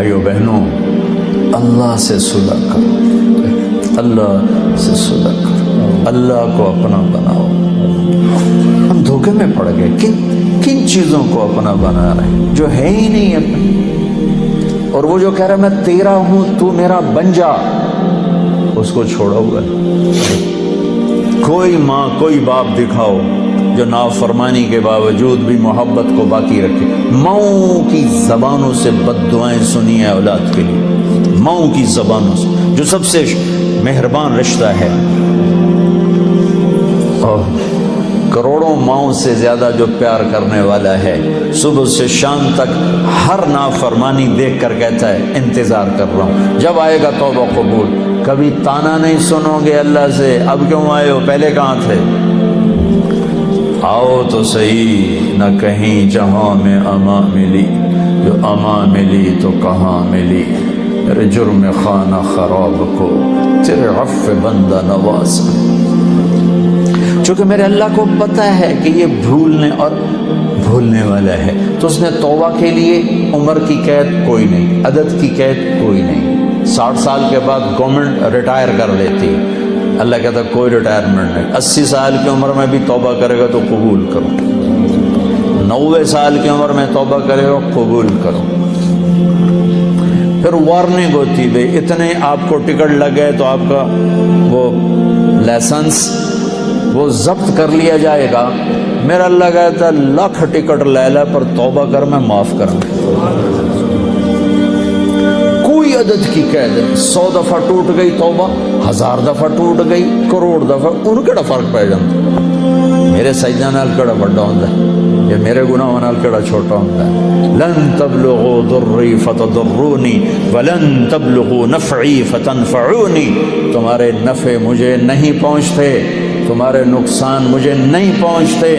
بھائیو بہنوں، اللہ سے صلح کرو، اللہ سے صلح کرو، اللہ کو اپنا بناؤ۔ ہم دھوکے میں پڑ گئے، کن چیزوں کو اپنا بنا رہے ہیں جو ہے ہی نہیں اپنے، اور وہ جو کہہ رہا میں تیرا ہوں تو میرا بن جا، اس کو چھوڑا ہوا ہے۔ کوئی ماں کوئی باپ دکھاؤ جو نافرمانی کے باوجود بھی محبت کو باقی رکھے۔ ماؤں کی زبانوں سے بد دعائیں سنی ہیں اولاد کے لیے، ماؤں کی زبانوں سے، جو سب سے مہربان رشتہ ہے، اور کروڑوں ماؤں سے زیادہ جو پیار کرنے والا ہے، صبح سے شام تک ہر نافرمانی دیکھ کر کہتا ہے انتظار کر رہا ہوں، جب آئے گا توبہ قبول۔ کبھی تانا نہیں سنو گے اللہ سے، اب کیوں آئے ہو، پہلے کہاں تھے؟ آؤ تو صحیح، نہ کہیں جہاں میں اما ملی، جو اما ملی تو کہاں ملی، میرے جرم خانہ خراب کو تیرے عفو بندہ نواز۔ چونکہ میرے اللہ کو پتہ ہے کہ یہ بھولنے والا ہے، تو اس نے توبہ کے لیے عمر کی قید کوئی نہیں، عدد کی قید کوئی نہیں۔ 60 سال کے بعد گورنمنٹ ریٹائر کر لیتی، اللہ کہتا کوئی ریٹائرمنٹ نہیں۔ 80 سال کی عمر میں بھی توبہ کرے گا تو قبول کرو، 90 سال کی عمر میں توبہ کرے گا قبول کرو۔ پھر وارننگ ہوتی، بھائی اتنے آپ کو ٹکٹ لگ گئے تو آپ کا وہ لائسنس وہ ضبط کر لیا جائے گا۔ میرا اللہ کہتا ہے 1,00,000 ٹکٹ لے لے پر توبہ کر، میں معاف کروں۔ کوئی عدد کی قید نہیں، 100 دفعہ ٹوٹ گئی توبہ، 1000 دفعہ ٹوٹ گئی، کروڑ دفعہ، ان کیڑا فرق پہ جاتا؟ میرے سجدہ نال کیڑا بڑا ہوندا ہے، یا میرے گناہ نال کیڑا چھوٹا ہوندا ہے؟ لن تبلغوا ضری فتضرونی ولن تبلغوا نفعی فتنفعونی، تمہارے نفع مجھے نہیں پہنچتے، تمہارے نقصان مجھے نہیں پہنچتے۔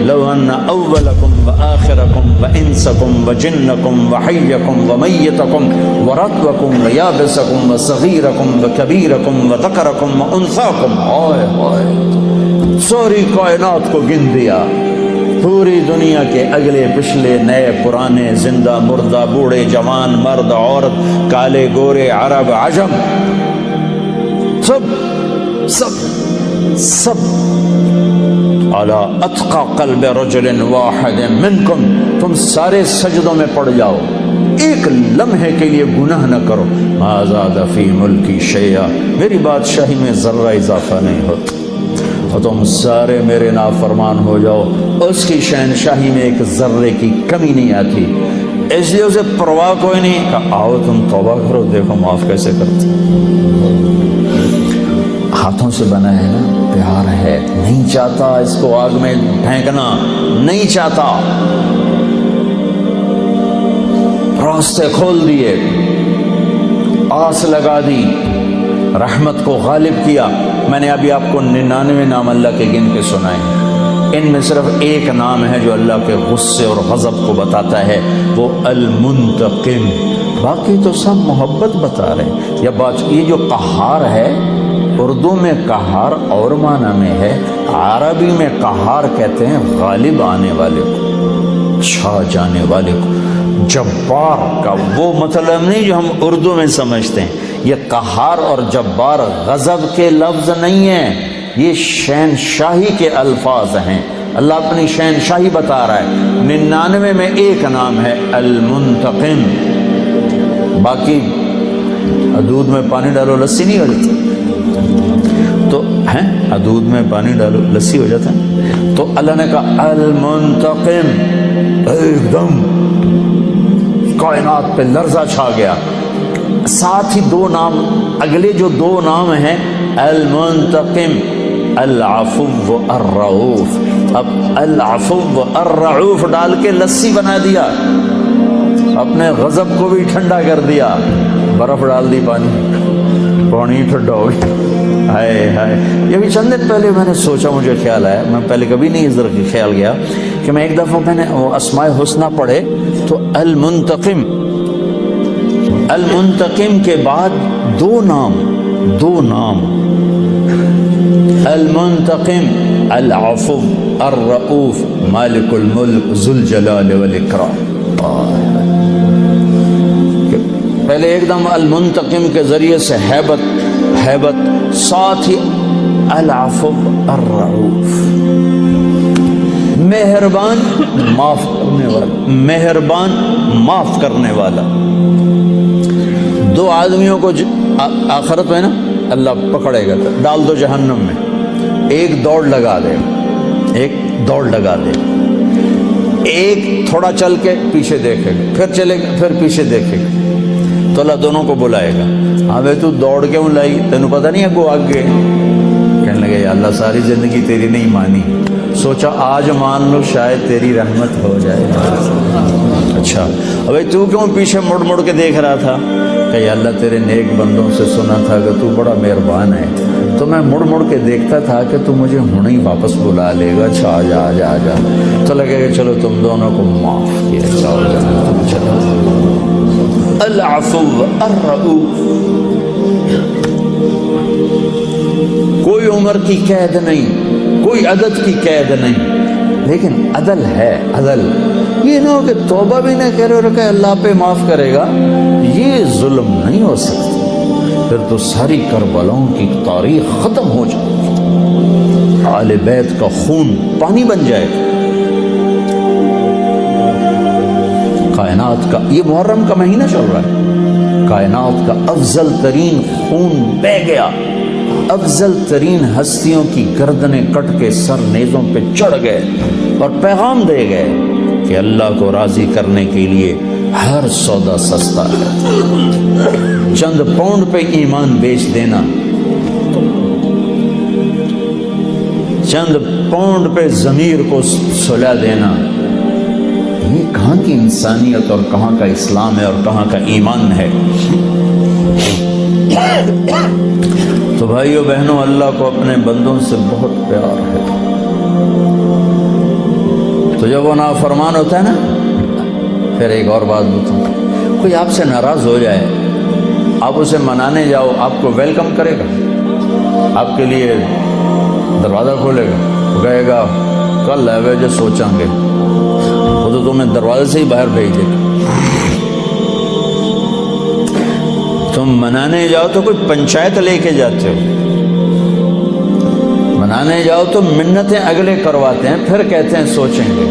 لو ان اولکم وآخرکم وانسکم وجنکم وحیکم ومیتکم ورطبکم ویابسکم وصغیرکم وکبیرکم وذکرکم وانثاکم، ہائے ہائے، ساری کائنات کو گن دیا، پوری دنیا کے اگلے پچھلے نئے پرانے، زندہ مردہ، بوڑھے جوان، مرد عورت، کالے گورے، عرب عجم، سب علی اتقى قلب رجل واحد منکم، تم سارے سجدوں میں پڑ جاؤ، ایک لمحے کے لیے گناہ نہ کرو۔ ما زاد فی ملکی شیئا، میری بادشاہی میں ذرہ اضافہ نہیں ہوتا، اور تم سارے میرے نافرمان ہو جاؤ، اس کی شہنشاہی میں ایک ذرے کی کمی نہیں آتی۔ اس لیے اسے پرواہ کوئی نہیں، کہ آؤ تم توبہ کرو، دیکھو معاف کیسے کرتے۔ ہاتھوں سے بنا ہے نا، پیار ہے، نہیں چاہتا اس کو آگ میں پھینکنا، نہیں چاہتا، راستے کھول دیے، آس لگا دی، رحمت کو غالب کیا۔ میں نے ابھی آپ کو 99 نام اللہ کے گن کے سنائے، ان میں صرف ایک نام ہے جو اللہ کے غصے اور غضب کو بتاتا ہے، وہ المنتقم، باقی تو سب محبت بتا رہے ہیں۔ یہ جو قہار ہے، اردو میں قہار اور معنی میں ہے، عربی میں قہار کہتے ہیں غالب آنے والے کو، چھا جانے والے کو۔ جبار کا وہ مطلب نہیں جو ہم اردو میں سمجھتے ہیں، یہ قہار اور جبار غضب کے لفظ نہیں ہیں، یہ شہنشاہی کے الفاظ ہیں۔ اللہ اپنی شہنشاہی بتا رہا ہے۔ 99 میں ایک نام ہے المنتقم، باقی دودھ میں پانی ڈالو لسی نہیں ہو جاتی، تو ہیں دودھ میں پانی ڈالو لسی ہو جاتا ہے، تو اللہ نے کہا المنتقم، ایک دم کائنات پہ لرزہ چھا گیا۔ ساتھ ہی دو نام، اگلے جو دو نام ہیں، المنتقم، العفو الرؤوف، اب العفو الرؤوف ڈال کے لسی بنا دیا، اپنے غضب کو بھی ٹھنڈا کر دیا، برف ڈال دی، پانی ٹھنڈا ہو گیا۔ ہائے ہائے، یہ بھی چند دن پہلے میں نے سوچا، مجھے خیال آیا، میں پہلے کبھی نہیں اس طرح خیال گیا، کہ میں ایک دفعہ میں نے وہ اسماء حسنہ پڑھے تو المنتقم کے بعد دو نام، المنتقم، العفو الرؤوف، مالک الملک ذو الجلال والاکرام۔ پہلے ایک دم المنتقم کے ذریعے سے حیبت، ساتھ ہی العفو الرعوف، مہربان معاف کرنے والا، مہربان معاف کرنے والا۔ دو آدمیوں کو آخرت میں نا اللہ پکڑے گا، ڈال دو جہنم میں، ایک دوڑ لگا دے، ایک تھوڑا چل کے پیچھے دیکھے گا، پھر چلے گا، پھر پیچھے دیکھے گا، تو اللہ دونوں کو بلائے گا، ہاں بھائی تو دوڑ کیوں لائی، تینوں پتہ نہیں اگو آگے؟ کہنے لگے یا اللہ ساری زندگی تیری نہیں مانی، سوچا آج مان لو شاید تیری رحمت ہو جائے۔ اچھا بھائی تو کیوں پیچھے مڑ مڑ کے دیکھ رہا تھا؟ کہ یا اللہ تیرے نیک بندوں سے سنا تھا کہ تو بڑا مہربان ہے، تو میں مڑ مڑ کے دیکھتا تھا کہ تو مجھے ہوں ہی واپس بلا لے گا، اچھا آ جا آ جا آ جا، تو لگے گا چلو تم دونوں کو معاف کیا، جاؤ جاؤ تم چلو۔ العفو الرؤوف، کوئی عمر کی قید نہیں، کوئی عدد کی قید نہیں، لیکن عدل ہے، عدل یہ نہ ہو کہ توبہ بھی نہ کرے اور کہ اللہ پہ معاف کرے گا، یہ ظلم نہیں ہو سکتا، پھر تو ساری کربلاؤں کی تاریخ ختم ہو جائے گی، آل بیت کا خون پانی بن جائے گا۔ کائنات کا یہ محرم کا مہینہ چل رہا ہے، کائنات کا افضل ترین خون بہہ گیا، افضل ترین ہستیوں کی گردنیں کٹ کے سر نیزوں پہ چڑھ گئے اور پیغام دے گئے کہ اللہ کو راضی کرنے کے لیے ہر سودا سستا ہے، چند پاؤنڈ پہ ایمان بیچ دینا، چند پاؤنڈ پہ ضمیر کو سلا دینا، یہ کہاں کی انسانیت اور کہاں کا اسلام ہے اور کہاں کا ایمان ہے؟ تو بھائیو بہنوں، اللہ کو اپنے بندوں سے بہت پیار ہے، تو جب وہ نافرمان ہوتا ہے نا، پھر ایک اور بات بتاؤں، کوئی آپ سے ناراض ہو جائے، آپ اسے منانے جاؤ، آپ کو ویلکم کرے گا، آپ کے لیے دروازہ کھولے گا، وہ کہے گا کل ہے جو سوچیں گے، وہ تو تمہیں دروازے سے ہی باہر بھیج دے گا۔ تم منانے جاؤ تو کوئی پنچایت لے کے جاتے ہو، منانے جاؤ تو منتیں اگلے کرواتے ہیں، پھر کہتے ہیں سوچیں گے۔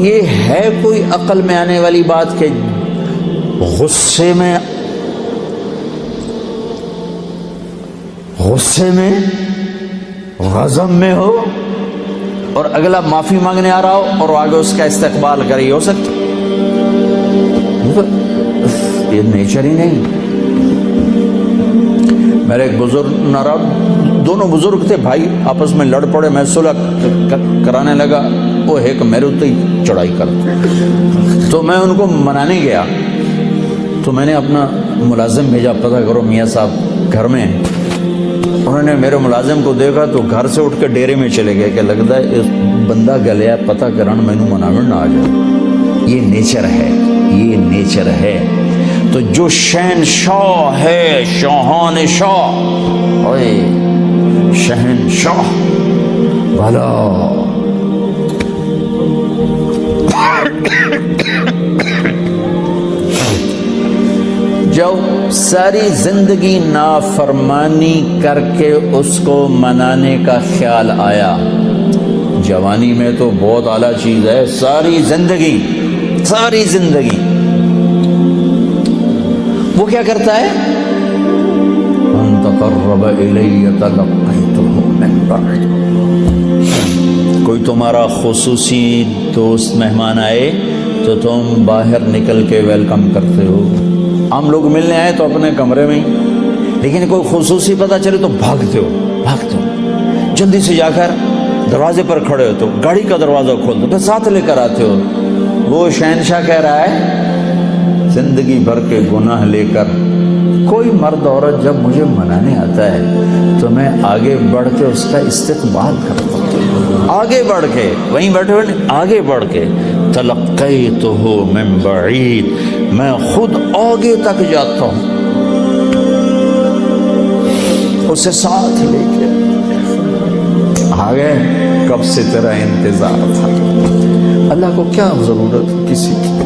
یہ ہے کوئی عقل میں آنے والی بات کہ غصے میں غضب میں ہو اور اگلا معافی مانگنے آ رہا ہو اور آگے اس کا استقبال کرے؟ یہ ہو سکتا؟ یہ نیچر ہی نہیں۔ میرے ایک بزرگ ناراض، دونوں بزرگ تھے بھائی، آپس میں لڑ پڑے، میں صلح کرانے لگا، وہ ایک میرے اتنے ہی چڑھائی کرتا، تو میں ان کو منانے گیا، تو میں نے اپنا ملازم بھیجا، پتہ کرو میاں صاحب گھر میں ہیں۔ انہوں نے میرے ملازم کو دیکھا تو گھر سے اٹھ کے ڈیرے میں چلے گئے کہ لگتا ہے اس بندہ گلیا، پتہ کرن مینوں مناوڑ نہ آ جائے۔ یہ نیچر ہے، یہ نیچر ہے۔ تو جو شہنشاہ ہے، شاہان شاہ، اوئے شہنشاہ بھلا، جو ساری زندگی نافرمانی کر کے اس کو منانے کا خیال آیا، جوانی میں تو بہت اعلیٰ چیز ہے، ساری زندگی وہ کیا کرتا ہے؟ من تقرب الی تلقیتہ من بعد، کوئی تمہارا خصوصی دوست مہمان آئے تو تم باہر نکل کے ویلکم کرتے ہو۔ عام لوگ ملنے آئے تو اپنے کمرے میں ہی، لیکن کوئی خصوصی پتہ چلے تو بھاگتے ہو، جلدی سے جا کر دروازے پر کھڑے ہو تو گاڑی کا دروازہ کھول دو، پھر ساتھ لے کر آتے ہو۔ وہ شہنشاہ کہہ رہا ہے زندگی بھر کے گناہ لے کر کوئی مرد عورت جب مجھے منانے آتا ہے تو میں آگے بڑھ کے اس کا استقبال کرتا ہوں، آگے بڑھ کے، وہیں بیٹھے ہوئے آگے بڑھ کے، تلقیتہ من بعید، میں خود آگے تک جاتا ہوں اسے ساتھ لے کے۔ آگے کب سے تیرا انتظار تھا، اللہ کو کیا ضرورت کسی کی؟